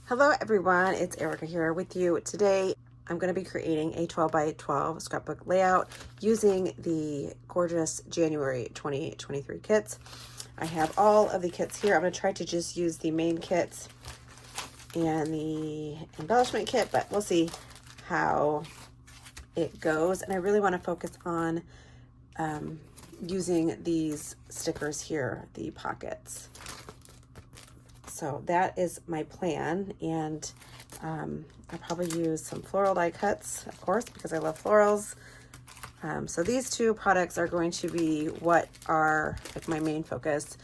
Hello everyone, it's Erica here with you. Today I'm going to be creating a 12 by 12 scrapbook layout using the gorgeous January 2023 kits. I have all of the kits here. I'm going to try to just use the main kits and the embellishment kit, but we'll see how it goes. And I really want to focus on using these stickers here, the pockets. So that is my plan, and I'll probably use some floral die cuts, of course, because I love florals. So these two products are going to be what are like my main focus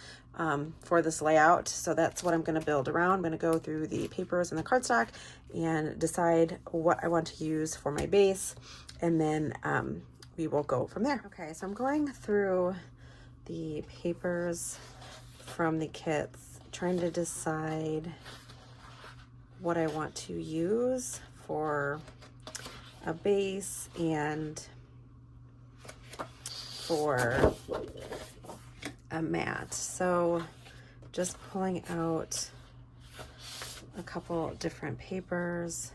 for this layout. So that's what I'm going to build around. I'm going to go through the papers and the cardstock and decide what I want to use for my base, and then we will go from there. Okay, so I'm going through the papers from the kits, trying to decide what I want to use for a base and for a mat. So just pulling out a couple different papers,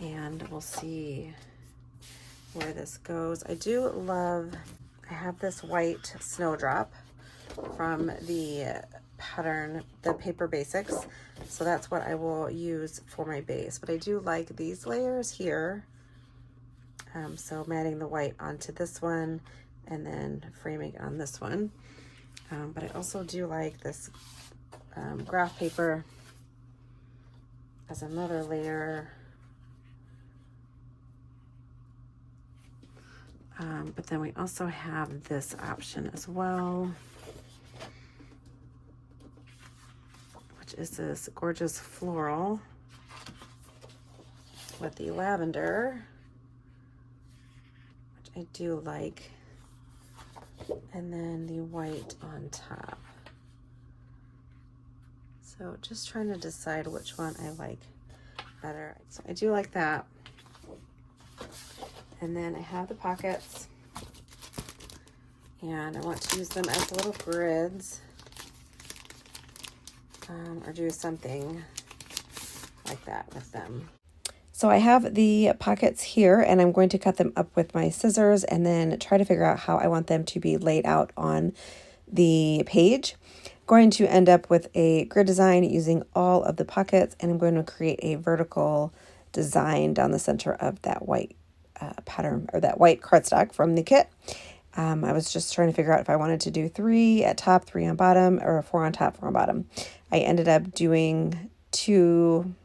and we'll see where this goes. I have this white snowdrop from the pattern, the Paper Basics. So that's what I will use for my base. But I do like these layers here. So matting the white onto this one and then framing on this one. But I also do like this graph paper as another layer. But then we also have this option as well, which is this gorgeous floral with the lavender, which I do like, and then the white on top. So just trying to decide which one I like better. So I do like that. And then I have the pockets, and I want to use them as little grids, or do something like that with them. So I have the pockets here, and I'm going to cut them up with my scissors and then try to figure out how I want them to be laid out on the page. I'm going to end up with a grid design using all of the pockets, and I'm going to create a vertical design down the center of that white pattern, or that white cardstock from the kit. I was just trying to figure out if I wanted to do 3 at top, 3 on bottom, or 4 on top, 4 on bottom. I ended up doing 2,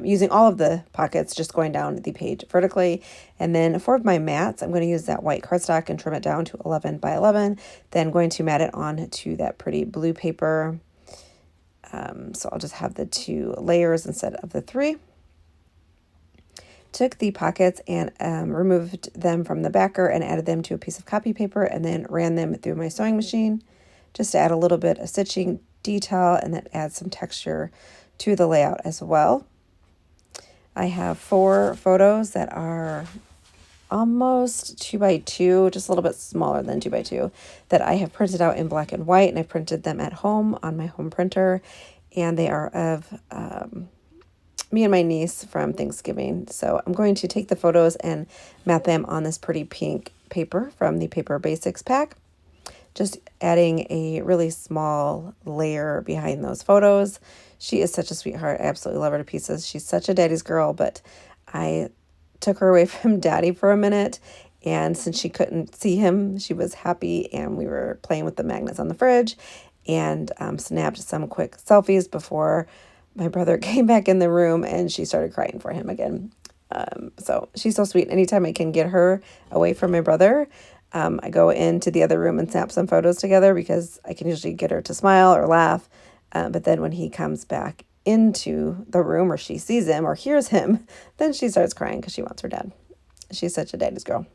using all of the pockets, just going down the page vertically. And then for my mats, I'm going to use that white cardstock and trim it down to 11 by 11. Then going to mat it on to that pretty blue paper. So I'll just have the 2 layers instead of the 3. Took the pockets and removed them from the backer and added them to a piece of copy paper, and then ran them through my sewing machine just to add a little bit of stitching detail, and that adds some texture to the layout as well. I have 4 photos that are almost 2 by 2, just a little bit smaller than 2 by 2, that I have printed out in black and white, and I printed them at home on my home printer, and they are of me and my niece from Thanksgiving. So I'm going to take the photos and mat them on this pretty pink paper from the Paper Basics pack. Just adding a really small layer behind those photos. She is such a sweetheart. I absolutely love her to pieces. She's such a daddy's girl, but I took her away from daddy for a minute, and since she couldn't see him, she was happy, and we were playing with the magnets on the fridge and snapped some quick selfies before my brother came back in the room, and she started crying for him again. So she's so sweet. Anytime I can get her away from my brother, I go into the other room and snap some photos together, because I can usually get her to smile or laugh. But then when he comes back into the room, or she sees him or hears him, then she starts crying because she wants her dad. She's such a daddy's girl.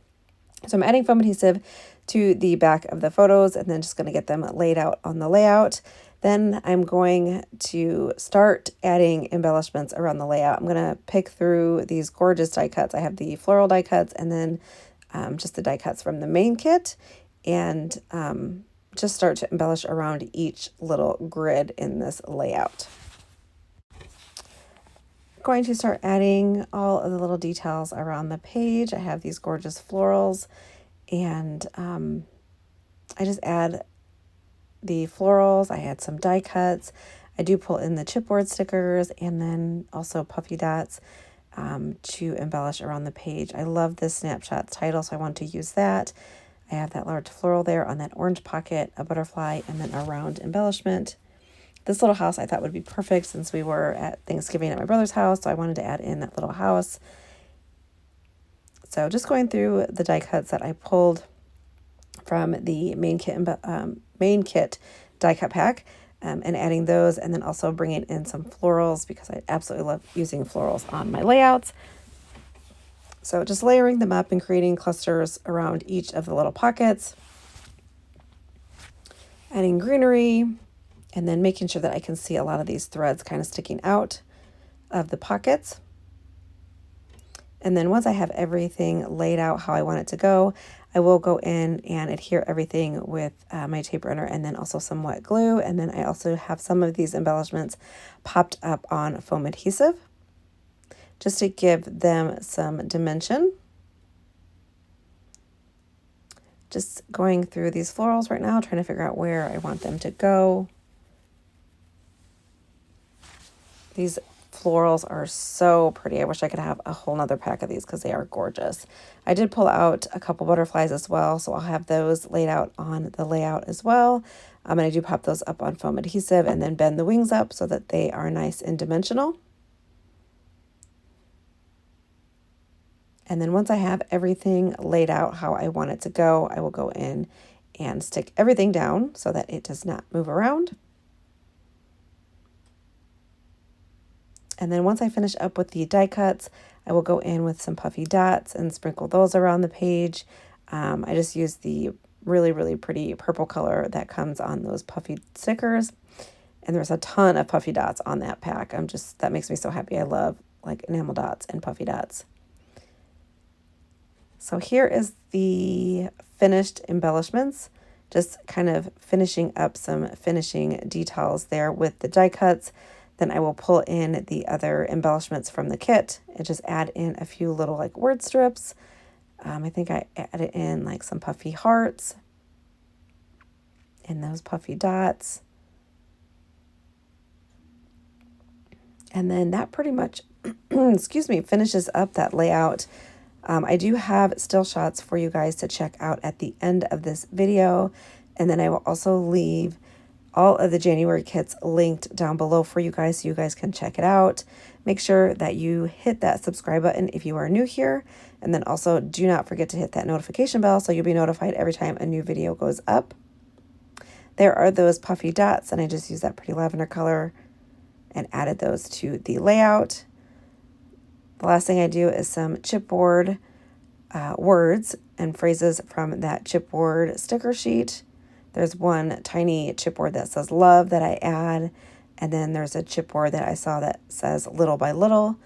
So I'm adding foam adhesive to the back of the photos, and then just going to get them laid out on the layout. Then I'm going to start adding embellishments around the layout. I'm going to pick through these gorgeous die cuts. I have the floral die cuts, and then just the die cuts from the main kit, and just start to embellish around each little grid in this layout. going to start adding all of the little details around the page. I have these gorgeous florals, and I just add the florals. I had some die cuts. I do pull in the chipboard stickers and then also puffy dots to embellish around the page. I love this snapshot title, so I want to use that. I have that large floral there on that orange pocket, a butterfly, and then a round embellishment. This little house I thought would be perfect since we were at Thanksgiving at my brother's house, so I wanted to add in that little house. So just going through the die cuts that I pulled from the main kit die cut pack, and adding those, and then also bringing in some florals because I absolutely love using florals on my layouts. So just layering them up and creating clusters around each of the little pockets, adding greenery, and then making sure that I can see a lot of these threads kind of sticking out of the pockets. And then once I have everything laid out how I want it to go, I will go in and adhere everything with my tape runner and then also some wet glue. And then I also have some of these embellishments popped up on foam adhesive just to give them some dimension. Just going through these florals right now, trying to figure out where I want them to go. These florals are so pretty. I wish I could have a whole nother pack of these because they are gorgeous. I did pull out a couple butterflies as well, so I'll have those laid out on the layout as well. And I do pop those up on foam adhesive and then bend the wings up so that they are nice and dimensional. And then once I have everything laid out how I want it to go, I will go in and stick everything down so that it does not move around. And then once I finish up with the die cuts, I will go in with some puffy dots and sprinkle those around the page. I just use the really, really pretty purple color that comes on those puffy stickers. And there's a ton of puffy dots on that pack. That makes me so happy. I love like enamel dots and puffy dots. So here is the finished embellishments, just kind of finishing up some finishing details there with the die cuts. Then I will pull in the other embellishments from the kit and just add in a few little like word strips. I think I added in like some puffy hearts and those puffy dots. And then that pretty much, excuse me, finishes up that layout. I do have still shots for you guys to check out at the end of this video. And then I will also leave all of the January kits linked down below for you guys so you guys can check it out. Make sure that you hit that subscribe button if you are new here. And then also do not forget to hit that notification bell so you'll be notified every time a new video goes up. There are those puffy dots, and I just used that pretty lavender color and added those to the layout. The last thing I do is some chipboard words and phrases from that chipboard sticker sheet. There's one tiny chipboard that says love that I add, and then there's a chipboard that I saw that says little by little,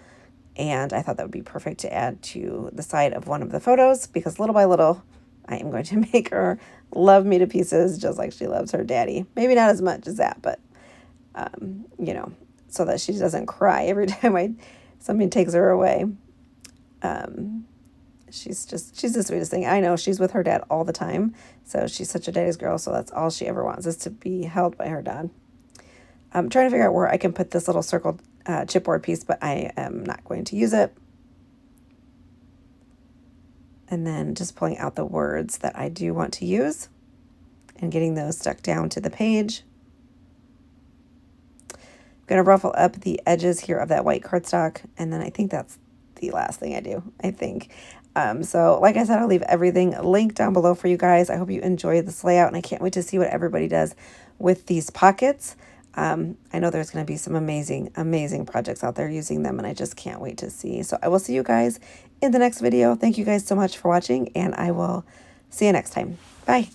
and I thought that would be perfect to add to the side of one of the photos because little by little, I am going to make her love me to pieces just like she loves her daddy. Maybe not as much as that, but, you know, so that she doesn't cry every time somebody takes her away. She's the sweetest thing. I know she's with her dad all the time. So she's such a daddy's girl. So that's all she ever wants is to be held by her dad. I'm trying to figure out where I can put this little circled chipboard piece, but I am not going to use it. And then just pulling out the words that I do want to use and getting those stuck down to the page. I'm going to ruffle up the edges here of that white cardstock. And then I think that's the last thing I do, I think. So like I said, I'll leave everything linked down below for you guys. I hope you enjoyed this layout, and I can't wait to see what everybody does with these pockets. I know there's going to be some amazing, amazing projects out there using them, and I just can't wait to see. So I will see you guys in the next video. Thank you guys so much for watching, and I will see you next time. Bye.